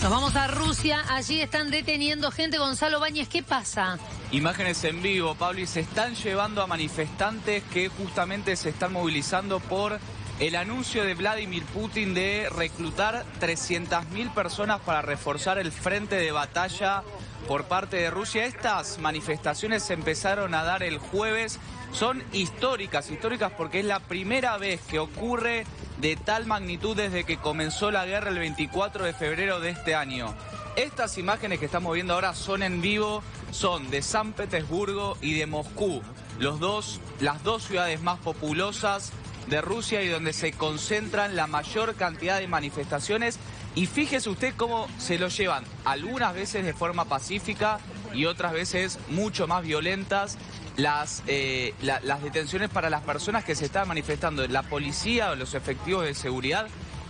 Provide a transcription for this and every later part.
Nos vamos a Rusia, allí están deteniendo gente. Gonzalo Báñez, ¿qué pasa? Imágenes en vivo, Pablo, y se están llevando a manifestantes que justamente se están movilizando por el anuncio de Vladimir Putin de reclutar 300.000 personas para reforzar el frente de batalla por parte de Rusia. Estas manifestaciones se empezaron a dar el jueves. Son históricas porque es la primera vez que ocurre de tal magnitud desde que comenzó la guerra el 24 de febrero de este año. Estas imágenes que estamos viendo ahora son en vivo, son de San Petersburgo y de Moscú, las dos ciudades más populosas de Rusia y donde se concentran la mayor cantidad de manifestaciones. Y fíjese usted cómo se lo llevan, algunas veces de forma pacífica y otras veces mucho más violentas, las detenciones para las personas que se están manifestando. La policía o los efectivos de seguridad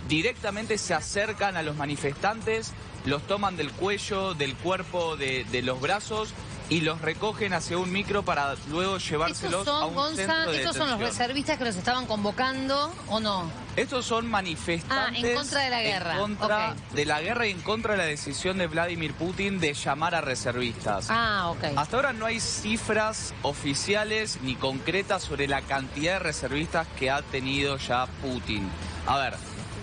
directamente se acercan a los manifestantes, los toman del cuello, del cuerpo, de los brazos y los recogen hacia un micro para luego llevárselos a un centro de detención. ¿Estos son los reservistas que los estaban convocando o no? Estos son manifestantes en contra de la guerra. En contra de la guerra y en contra de la decisión de Vladimir Putin de llamar a reservistas. Hasta ahora no hay cifras oficiales ni concretas sobre la cantidad de reservistas que ha tenido ya Putin. A ver,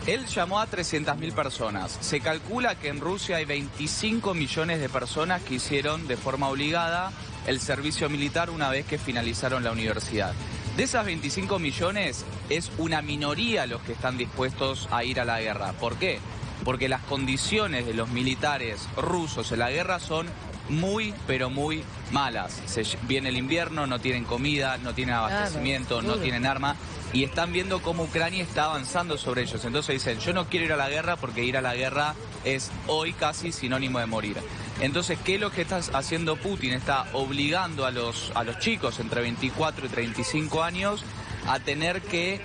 él llamó a 300.000 personas. Se calcula que en Rusia hay 25 millones de personas que hicieron de forma obligada el servicio militar una vez que finalizaron la universidad. De esas 25 millones es una minoría los que están dispuestos a ir a la guerra. ¿Por qué? Porque las condiciones de los militares rusos en la guerra son muy, pero muy malas. Viene el invierno, no tienen comida, no tienen abastecimiento, no tienen arma y están viendo cómo Ucrania está avanzando sobre ellos. Entonces dicen, yo no quiero ir a la guerra porque ir a la guerra es hoy casi sinónimo de morir. Entonces, ¿qué es lo que está haciendo Putin? Está obligando a los chicos entre 24 y 35 años a tener que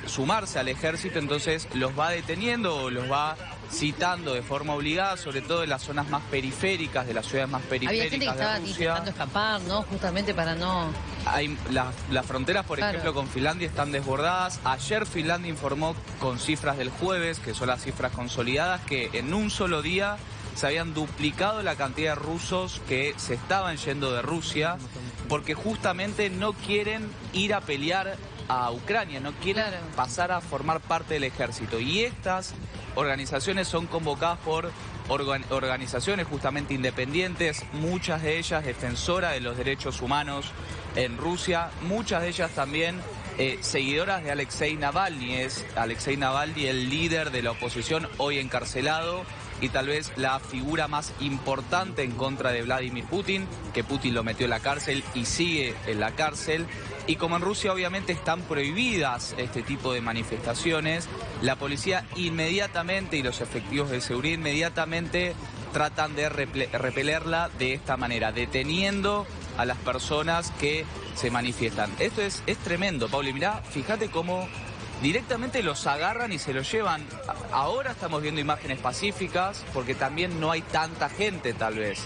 sumarse al ejército. Entonces los va deteniendo o los va citando de forma obligada, sobre todo en las zonas más periféricas, de las ciudades más periféricas. Había gente que estaba intentando escapar, ¿no? Justamente para no... Las fronteras, por ejemplo, con Finlandia están desbordadas. Ayer Finlandia informó con cifras del jueves, que son las cifras consolidadas, que en un solo día se habían duplicado la cantidad de rusos que se estaban yendo de Rusia, porque justamente no quieren ir a pelear a Ucrania, no quieren pasar a formar parte del ejército. Y estas organizaciones son convocadas por organizaciones justamente independientes, muchas de ellas defensoras de los derechos humanos en Rusia, muchas de ellas también seguidoras de Alexei Navalny. Es Alexei Navalny el líder de la oposición, hoy encarcelado, y tal vez la figura más importante en contra de Vladimir Putin, que Putin lo metió en la cárcel y sigue en la cárcel. Y como en Rusia obviamente están prohibidas este tipo de manifestaciones, la policía inmediatamente y los efectivos de seguridad inmediatamente tratan de repelerla de esta manera, deteniendo a las personas que se manifiestan. Esto es tremendo, Pablo. Y mirá, fíjate cómo directamente los agarran y se los llevan. Ahora estamos viendo imágenes pacíficas porque también no hay tanta gente tal vez.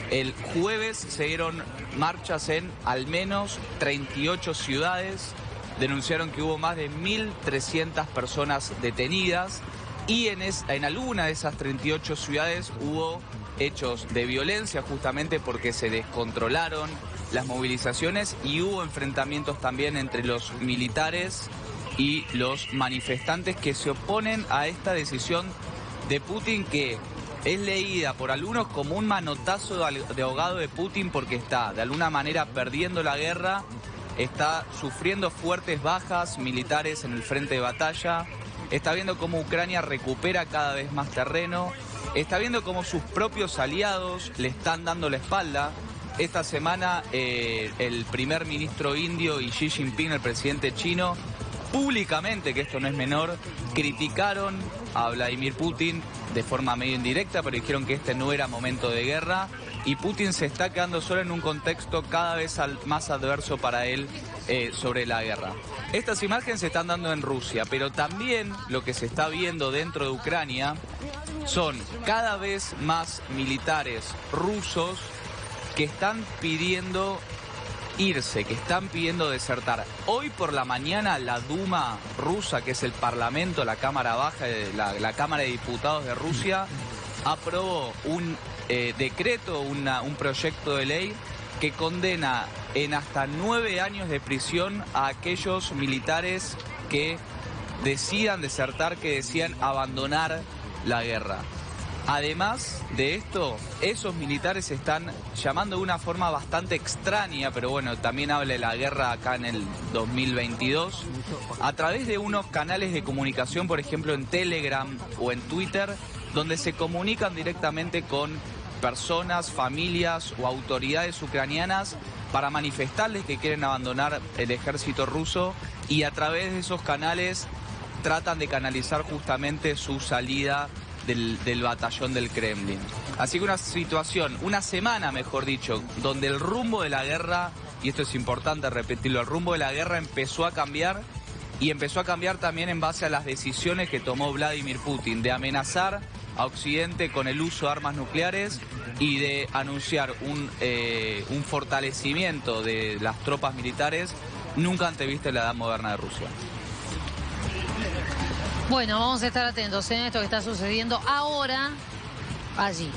El jueves se dieron marchas en al menos 38 ciudades. Denunciaron que hubo más de 1.300 personas detenidas y en alguna de esas 38 ciudades hubo hechos de violencia justamente porque se descontrolaron las movilizaciones y hubo enfrentamientos también entre los militares y los manifestantes que se oponen a esta decisión de Putin, que es leída por algunos como un manotazo de ahogado de Putin porque está de alguna manera perdiendo la guerra, está sufriendo fuertes bajas militares en el frente de batalla, está viendo cómo Ucrania recupera cada vez más terreno, está viendo cómo sus propios aliados le están dando la espalda. Esta semana el primer ministro indio y Xi Jinping, el presidente chino, públicamente, que esto no es menor, criticaron a Vladimir Putin de forma medio indirecta, pero dijeron que este no era momento de guerra y Putin se está quedando solo en un contexto cada vez más adverso para él sobre la guerra. Estas imágenes se están dando en Rusia, pero también lo que se está viendo dentro de Ucrania son cada vez más militares rusos que están pidiendo irse, que están pidiendo desertar. Hoy por la mañana la Duma rusa, que es el parlamento, la Cámara Baja, la Cámara de Diputados de Rusia, aprobó un decreto, un proyecto de ley que condena en hasta 9 años de prisión a aquellos militares que decidan desertar, que decidan abandonar la guerra. Además de esto, esos militares están llamando de una forma bastante extraña, pero bueno, también habla de la guerra acá en el 2022, a través de unos canales de comunicación, por ejemplo en Telegram o en Twitter, donde se comunican directamente con personas, familias o autoridades ucranianas para manifestarles que quieren abandonar el ejército ruso, y a través de esos canales tratan de canalizar justamente su salida del batallón del Kremlin. Así que una situación, una semana mejor dicho, donde el rumbo de la guerra, y esto es importante repetirlo, el rumbo de la guerra empezó a cambiar, y empezó a cambiar también en base a las decisiones que tomó Vladimir Putin de amenazar a Occidente con el uso de armas nucleares y de anunciar un fortalecimiento de las tropas militares nunca antevisto en la edad moderna de Rusia. Bueno, vamos a estar atentos en esto que está sucediendo ahora allí.